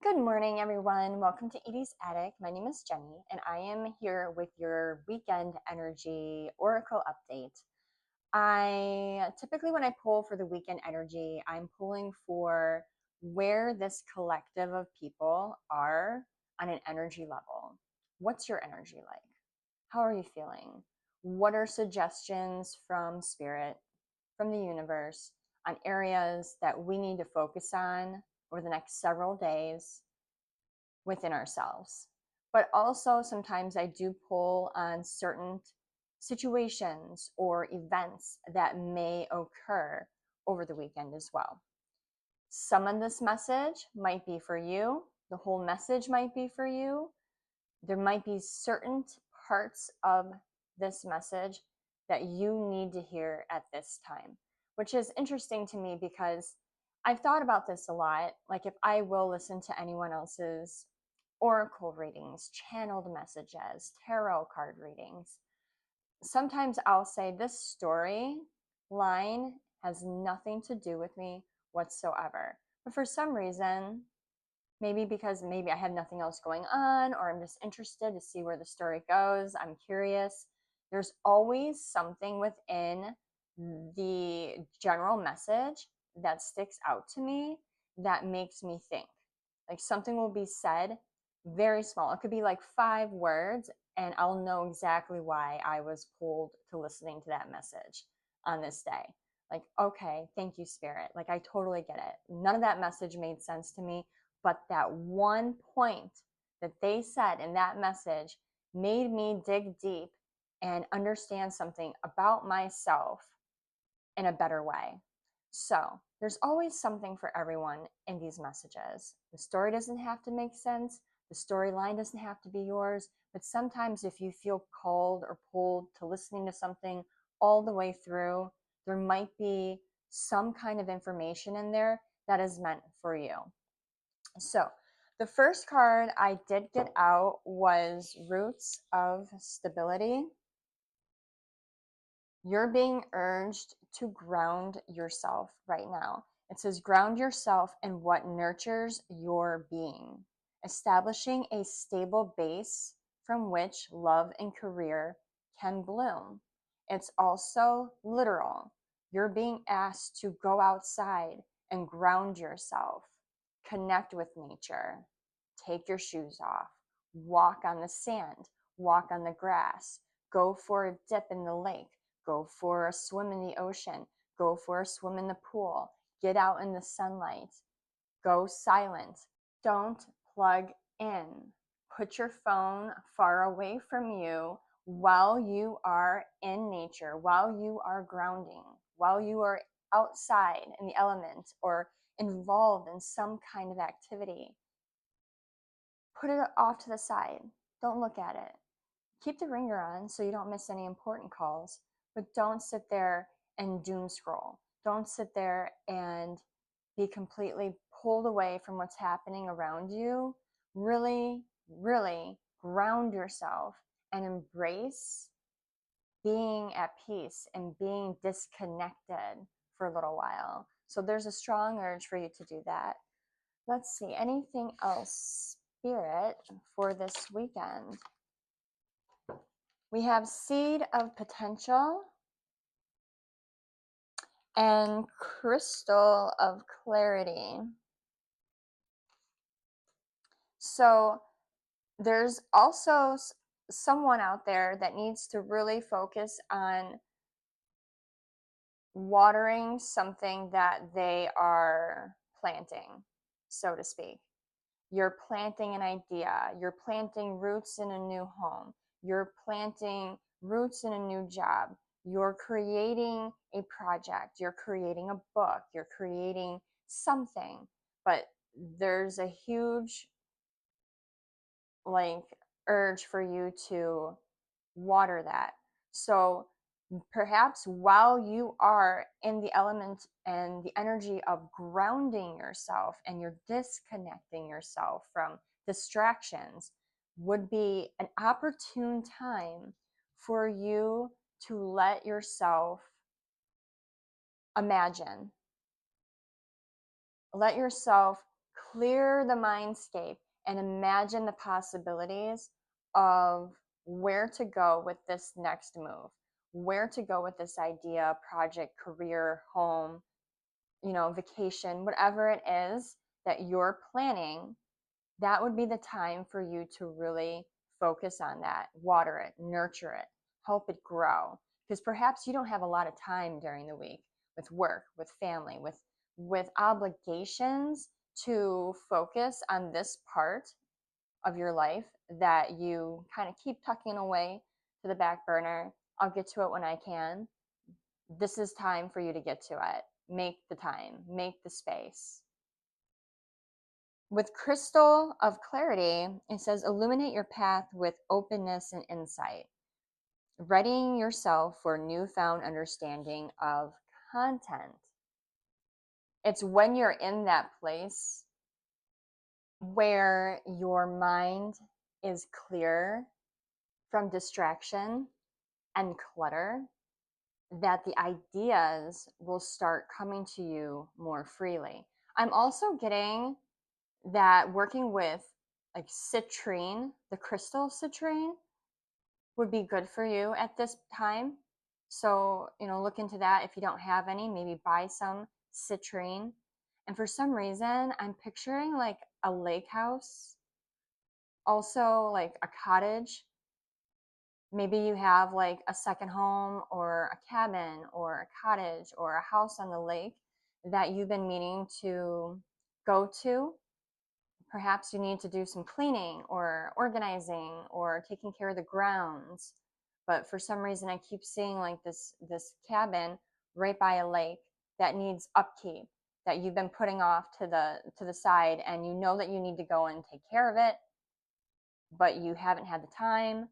Good morning, everyone. Welcome to Edie's Attic. My name is Jenny, and I am here with your weekend energy oracle update. I typically, when I pull for the weekend energy, I'm pulling for where this collective of people are on an energy level. What's your energy like? How are you feeling? What are suggestions from spirit, from the universe, on areas that we need to focus on over the next several days within ourselves? But also, sometimes I do pull on certain situations or events that may occur over the weekend as well. Some of this message might be for you, the whole message might be for you. There might be certain parts of this message that you need to hear at this time, which is interesting to me because I've thought about this a lot. Like, if I will listen to anyone else's oracle readings, channeled messages, tarot card readings, sometimes I'll say this story line has nothing to do with me whatsoever. But for some reason, maybe because maybe I have nothing else going on, or I'm just interested to see where the story goes, I'm curious, there's always something within the general message that sticks out to me that makes me think. Like, something will be said, very small. It could be like 5 words, and I'll know exactly why I was pulled to listening to that message on this day. Like, okay, thank you, Spirit. Like, I totally get it. None of that message made sense to me, but that one point that they said in that message made me dig deep and understand something about myself in a better way. So there's always something for everyone in these messages. The story doesn't have to make sense. The storyline doesn't have to be yours. But sometimes if you feel called or pulled to listening to something all the way through, there might be some kind of information in there that is meant for you. So the first card I did get out was Roots of Stability. You're being urged to ground yourself right now. It says ground yourself in what nurtures your being, establishing a stable base from which love and career can bloom. It's also literal. You're being asked to go outside and ground yourself, connect with nature, take your shoes off, walk on the sand, walk on the grass, go for a dip in the lake, go for a swim in the ocean, go for a swim in the pool, get out in the sunlight, go silent, don't plug in. Put your phone far away from you while you are in nature, while you are grounding, while you are outside in the element or involved in some kind of activity. Put it off to the side. Don't look at it. Keep the ringer on so you don't miss any important calls, but don't sit there and doom scroll. Don't sit there and be completely pulled away from what's happening around you. Really, really ground yourself and embrace being at peace and being disconnected for a little while. So there's a strong urge for you to do that. Let's see, anything else, Spirit, for this weekend? We have Seed of Potential and Crystal of Clarity. So there's also someone out there that needs to really focus on watering something that they are planting, so to speak. You're planting an idea, you're planting roots in a new home, you're planting roots in a new job, you're creating a project, you're creating a book, you're creating something, but there's a huge urge for you to water that. So perhaps while you are in the element and the energy of grounding yourself and you're disconnecting yourself from distractions, would be an opportune time for you to let yourself imagine, let yourself clear the mindscape and imagine the possibilities of where to go with this next move, where to go with this idea, project, career, home, vacation, whatever it is that you're planning. That would be the time for you to really focus on that, water it, nurture it, help it grow. Because perhaps you don't have a lot of time during the week with work, with family, with obligations to focus on this part of your life that you kind of keep tucking away to the back burner. I'll get to it when I can. This is time for you to get to it. Make the time, make the space. With Crystal of Clarity, it says illuminate your path with openness and insight, readying yourself for newfound understanding of content. It's when you're in that place where your mind is clear from distraction and clutter that the ideas will start coming to you more freely. I'm also getting that working with like citrine, the crystal citrine, would be good for you at this time. So, look into that. If you don't have any, maybe buy some citrine. And for some reason, I'm picturing like a lake house, also like a cottage. Maybe you have like a second home or a cabin or a cottage or a house on the lake that you've been meaning to go to. Perhaps you need to do some cleaning or organizing or taking care of the grounds. But for some reason I keep seeing like this cabin right by a lake that needs upkeep, that you've been putting off to the side, and you know that you need to go and take care of it, but you haven't had the time.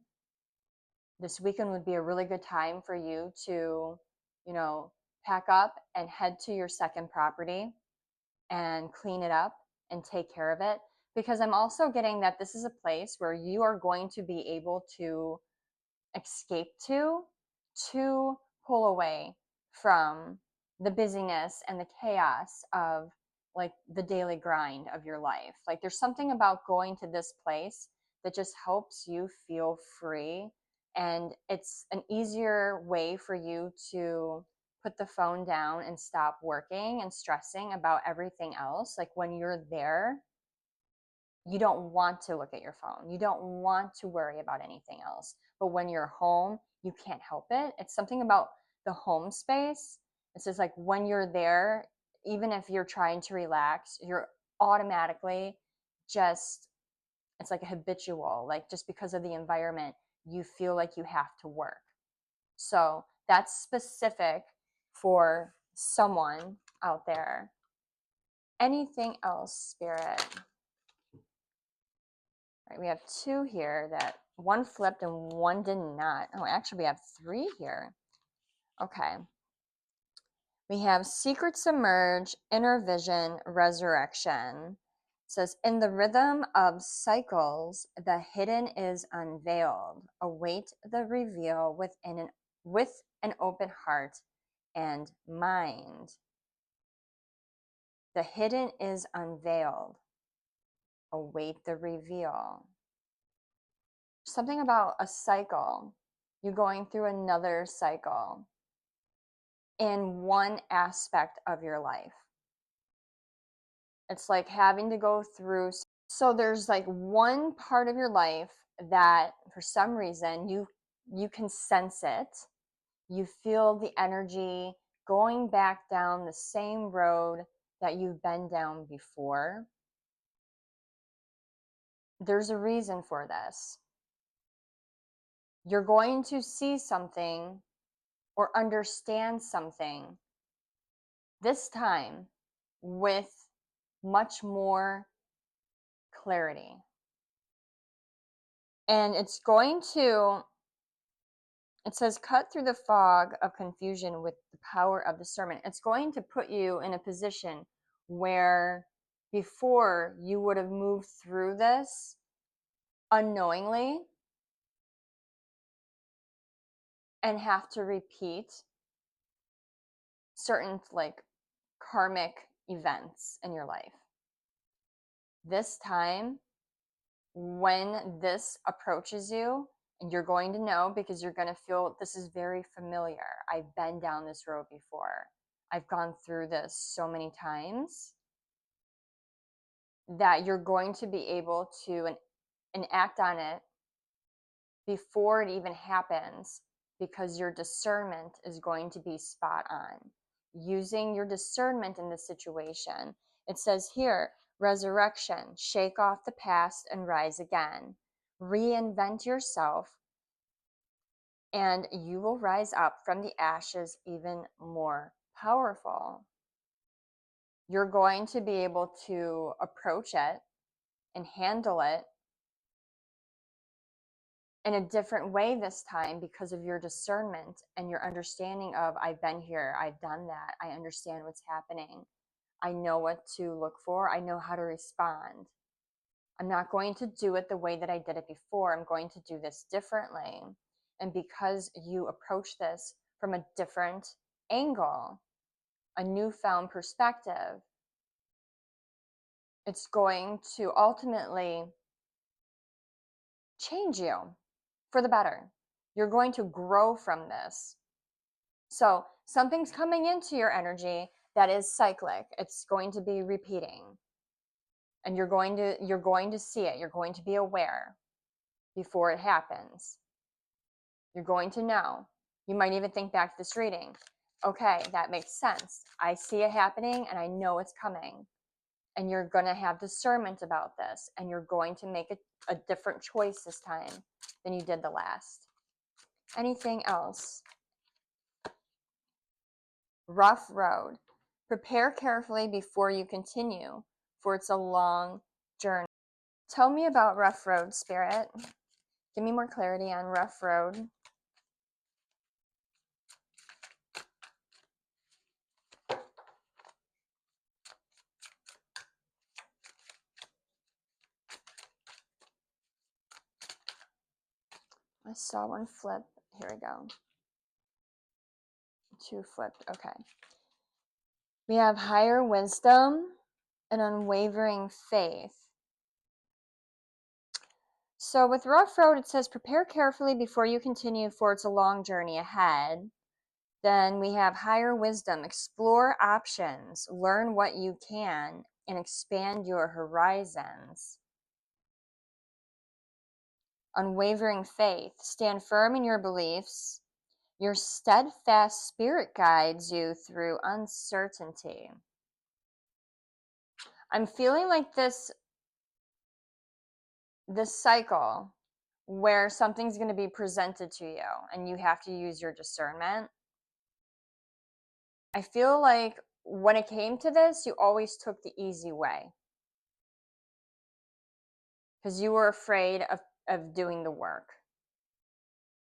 This weekend would be a really good time for you to, pack up and head to your second property and clean it up and take care of it. Because I'm also getting that this is a place where you are going to be able to escape to pull away from the busyness and the chaos of like the daily grind of your life. Like there's something about going to this place that just helps you feel free, and it's an easier way for you to put the phone down and stop working and stressing about everything else. Like when you're there, you don't want to look at your phone. You don't want to worry about anything else. But when you're home, you can't help it. It's something about the home space. It's just like when you're there, even if you're trying to relax, you're automatically just, it's like a habitual, like just because of the environment, you feel like you have to work. So that's specific for someone out there. Anything else, Spirit? Right, we have two here that one flipped and one did not. Oh, actually, we have three here. Okay. We have Secret Submerge, Inner Vision, Resurrection. It says, in the rhythm of cycles, the hidden is unveiled. Await the reveal with an open heart and mind. The hidden is unveiled. Await the reveal. Something about a cycle. You're going through another cycle in one aspect of your life. It's like having to go through. So there's like one part of your life that for some reason you can sense it. You feel the energy going back down the same road that you've been down before. There's a reason for this. You're going to see something or understand something this time with much more clarity. And it says, cut through the fog of confusion with the power of discernment. It's going to put you in a position where before you would have moved through this unknowingly and have to repeat certain like karmic events in your life. This time, when this approaches you, and you're going to know because you're going to feel this is very familiar. I've been down this road before. I've gone through this so many times that you're going to be able to and act on it before it even happens, because your discernment is going to be spot on. Using your discernment in this situation, it says here, resurrection, shake off the past and rise again. Reinvent yourself, and you will rise up from the ashes even more powerful. You're going to be able to approach it and handle it in a different way this time because of your discernment and your understanding of, I've been here, I've done that, I understand what's happening, I know what to look for, I know how to respond. I'm not going to do it the way that I did it before. I'm going to do this differently. And because you approach this from a different angle, a newfound perspective, it's going to ultimately change you for the better. You're going to grow from this. So something's coming into your energy that is cyclic. It's going to be repeating. And you're going to see it. You're going to be aware before it happens. You're going to know. You might even think back to this reading. Okay, that makes sense. I see it happening and I know it's coming. And you're going to have discernment about this, and you're going to make a different choice this time than you did the last. Anything else? Rough road. Prepare carefully before you continue, for it's a long journey. Tell me about rough road, Spirit. Give me more clarity on rough road. I saw one flip. Here we go. Two flipped. Okay. We have higher wisdom and unwavering faith. So with rough road, it says prepare carefully before you continue, for it's a long journey ahead. Then we have higher wisdom. Explore options, learn what you can, and expand your horizons. Unwavering faith. Stand firm in your beliefs. Your steadfast spirit guides you through uncertainty. I'm feeling like this cycle where something's going to be presented to you and you have to use your discernment. I feel like when it came to this, you always took the easy way because you were afraid of doing the work,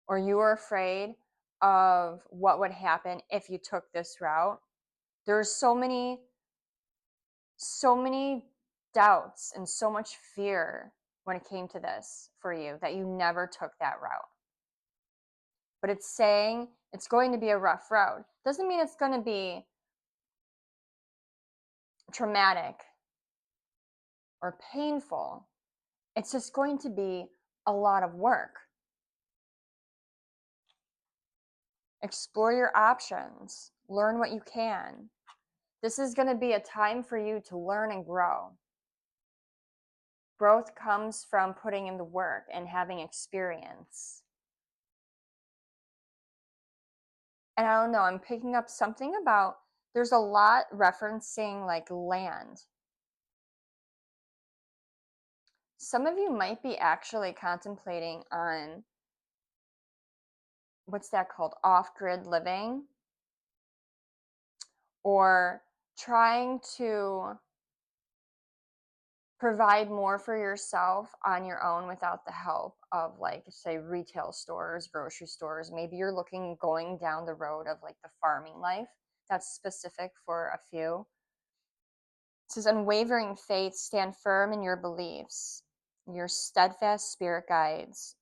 or you were afraid of what would happen if you took this route. There's so many doubts and so much fear when it came to this for you that you never took that route. But it's saying it's going to be a rough road. Doesn't mean it's going to be traumatic or painful. It's just going to be a lot of work. Explore your options. Learn what you can. This is going to be a time for you to learn and grow. Growth comes from putting in the work and having experience. And I don't know, I'm picking up something about, there's a lot referencing like land. Some of you might be actually contemplating on, what's that called, off-grid living, or trying to provide more for yourself on your own without the help of, like, say, retail stores, grocery stores. Maybe you're going down the road of like the farming life. That's specific for a few. It says unwavering faith, stand firm in your beliefs. Your steadfast spirit guides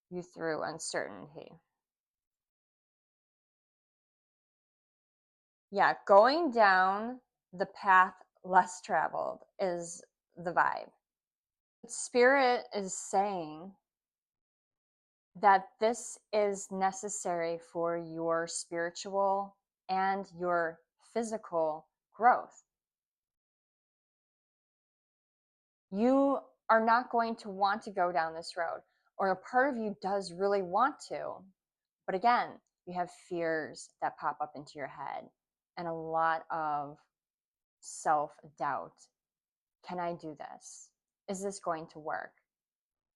you through uncertainty. Yeah, going down the path less traveled is the vibe. Spirit is saying that this is necessary for your spiritual and your physical growth. You are not going to want to go down this road, or a part of you does really want to. But again, you have fears that pop up into your head and a lot of self doubt. Can I do this? Is this going to work?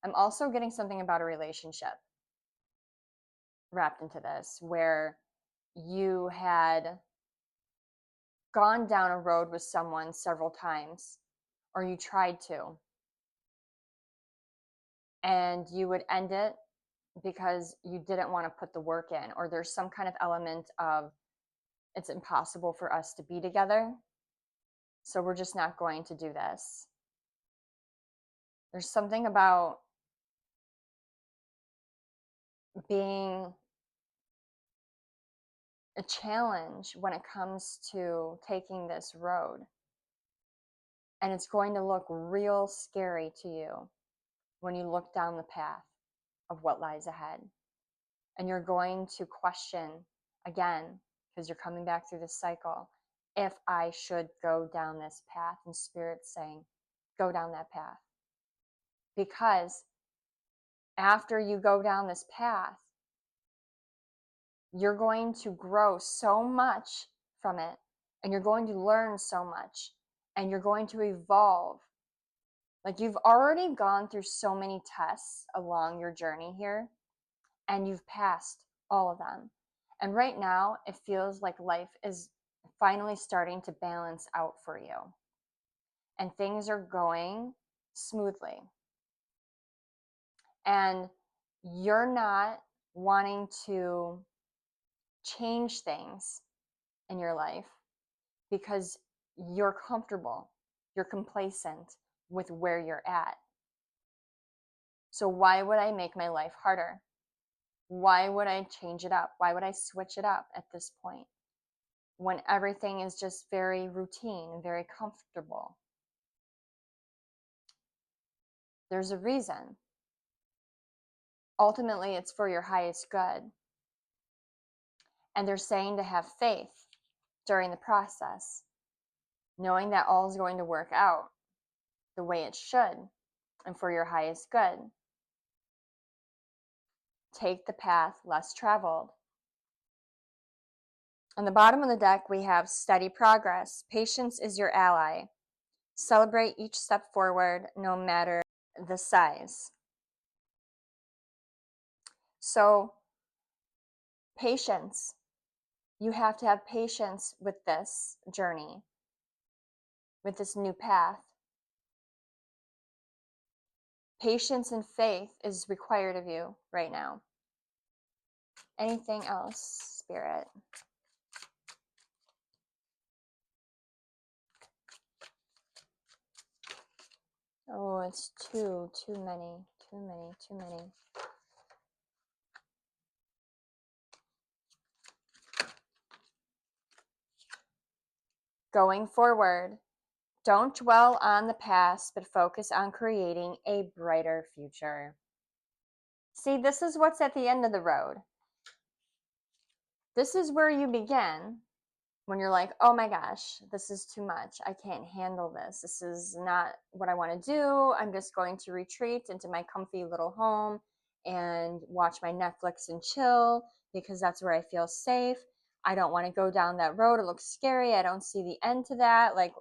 I'm also getting something about a relationship wrapped into this where you had gone down a road with someone several times, or you tried to, and you would end it because you didn't want to put the work in, or there's some kind of element of it's impossible for us to be together, so we're just not going to do this. There's something about being a challenge when it comes to taking this road. And it's going to look real scary to you when you look down the path of what lies ahead. And you're going to question again, because you're coming back through this cycle, if I should go down this path. And Spirit's saying, go down that path. Because after you go down this path, you're going to grow so much from it, and you're going to learn so much, and you're going to evolve. Like, you've already gone through so many tests along your journey here, and you've passed all of them. And right now, it feels like life is finally starting to balance out for you, and things are going smoothly. And you're not wanting to change things in your life because you're comfortable, you're complacent with where you're at. So why would I make my life harder? Why would I change it up? Why would I switch it up at this point when everything is just very routine and very comfortable? There's a reason. Ultimately, it's for your highest good. And they're saying to have faith during the process, knowing that all is going to work out the way it should and for your highest good. Take the path less traveled. On the bottom of the deck, we have steady progress. Patience is your ally. Celebrate each step forward, no matter the size. So, patience. You have to have patience with this journey, with this new path. Patience and faith is required of you right now. Anything else, Spirit? Oh, it's too many. Going forward, don't dwell on the past, but focus on creating a brighter future. See, this is what's at the end of the road. This is where you begin when you're like, oh my gosh, this is too much. I can't handle this. This is not what I want to do. I'm just going to retreat into my comfy little home and watch my Netflix and chill because that's where I feel safe. I don't want to go down that road. It looks scary. I don't see the end to that. Like,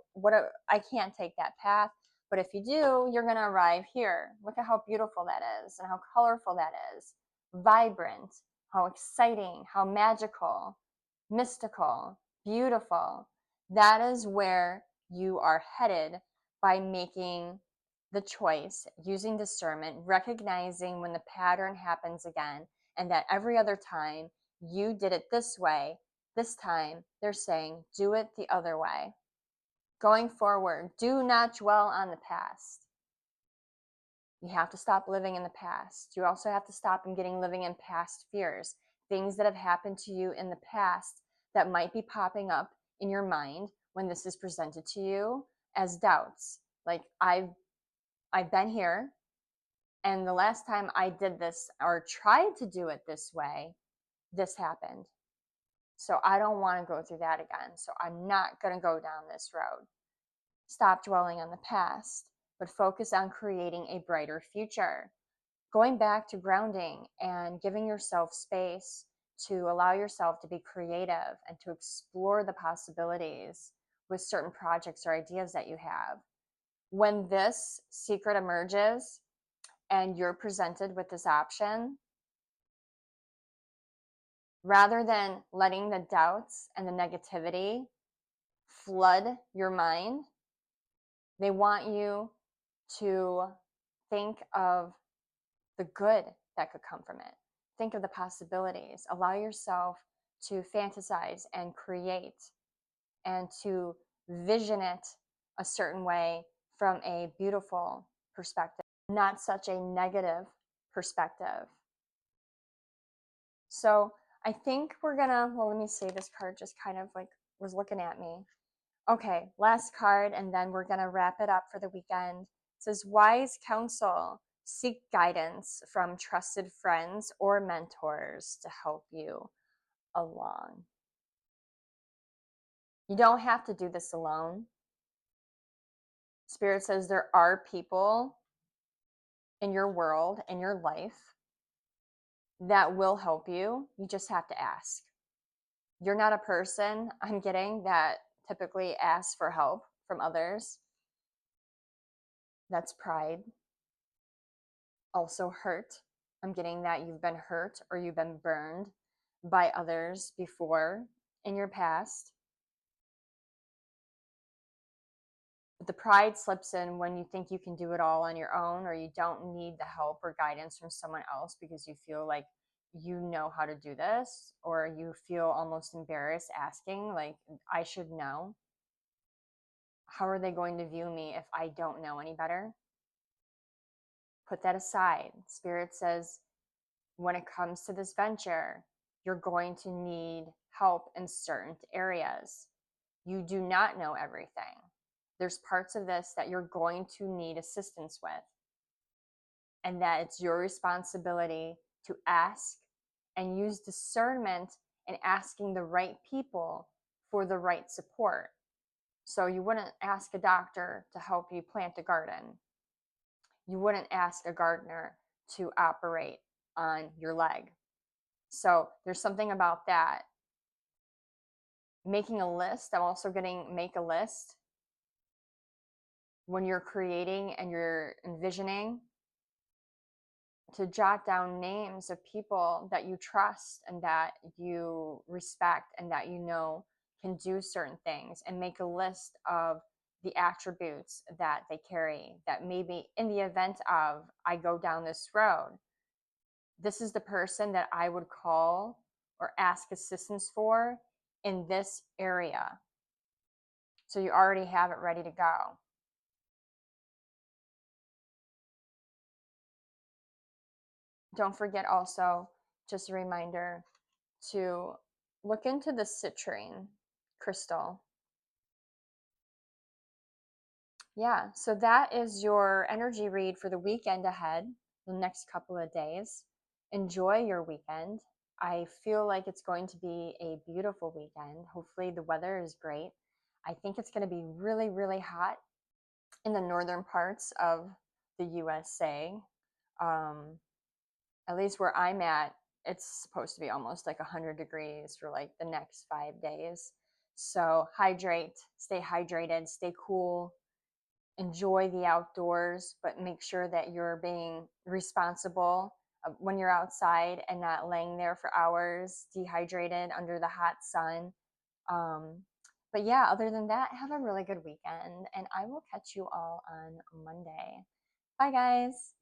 I can't take that path. But if you do, you're going to arrive here. Look at how beautiful that is and how colorful that is. Vibrant, how exciting, how magical, mystical, beautiful. That is where you are headed by making the choice, using discernment, recognizing when the pattern happens again, and that every other time you did it this way, this time they're saying, do it the other way. Going forward, do not dwell on the past. You have to stop living in the past. You also have to stop living in past fears, things that have happened to you in the past that might be popping up in your mind when this is presented to you as doubts. Like, I've I've been here, and the last time I did this or tried to do it this way, this happened. So I don't want to go through that again. So I'm not going to go down this road. Stop dwelling on the past, but focus on creating a brighter future. Going back to grounding and giving yourself space to allow yourself to be creative and to explore the possibilities with certain projects or ideas that you have. When this secret emerges and you're presented with this option, rather than letting the doubts and the negativity flood your mind, they want you to think of the good that could come from it. Think of the possibilities. Allow yourself to fantasize and create and to vision it a certain way from a beautiful perspective, not such a negative perspective. So I think we're gonna, well, let me see, this card just kind of like was looking at me. Okay, last card, and then we're gonna wrap it up for the weekend. It says, wise counsel. Seek guidance from trusted friends or mentors to help you along. You don't have to do this alone. Spirit says there are people in your world, in your life, that will help you. You just have to ask. You're not a person, I'm getting, that typically asks for help from others. That's pride. Also hurt. I'm getting that you've been hurt or you've been burned by others before in your past. But the pride slips in when you think you can do it all on your own, or you don't need the help or guidance from someone else because you feel like you know how to do this, or you feel almost embarrassed asking, like, I should know. How are they going to view me if I don't know any better? Put that aside. Spirit says, when it comes to this venture, you're going to need help in certain areas. You do not know everything. There's parts of this that you're going to need assistance with, and that it's your responsibility to ask and use discernment in asking the right people for the right support. So you wouldn't ask a doctor to help you plant a garden. You wouldn't ask a gardener to operate on your leg. So there's something about that. Making a list, I'm also getting make a list when you're creating and you're envisioning, to jot down names of people that you trust and that you respect and that you know can do certain things, and make a list of the attributes that they carry, that maybe in the event of I go down this road, this is the person that I would call or ask assistance for in this area. So you already have it ready to go. Don't forget also, just a reminder, to look into the citrine crystal. Yeah, so that is your energy read for the weekend ahead, the next couple of days. Enjoy your weekend. I feel like it's going to be a beautiful weekend. Hopefully the weather is great. I think it's going to be really, really hot in the northern parts of the USA. At least where I'm at, it's supposed to be almost like 100 degrees for like the next 5 days. So hydrate, stay hydrated, stay cool, enjoy the outdoors, but make sure that you're being responsible when you're outside and not laying there for hours dehydrated under the hot sun. Um, but yeah, other than that, have a really good weekend, and I will catch you all on Monday. Bye, guys.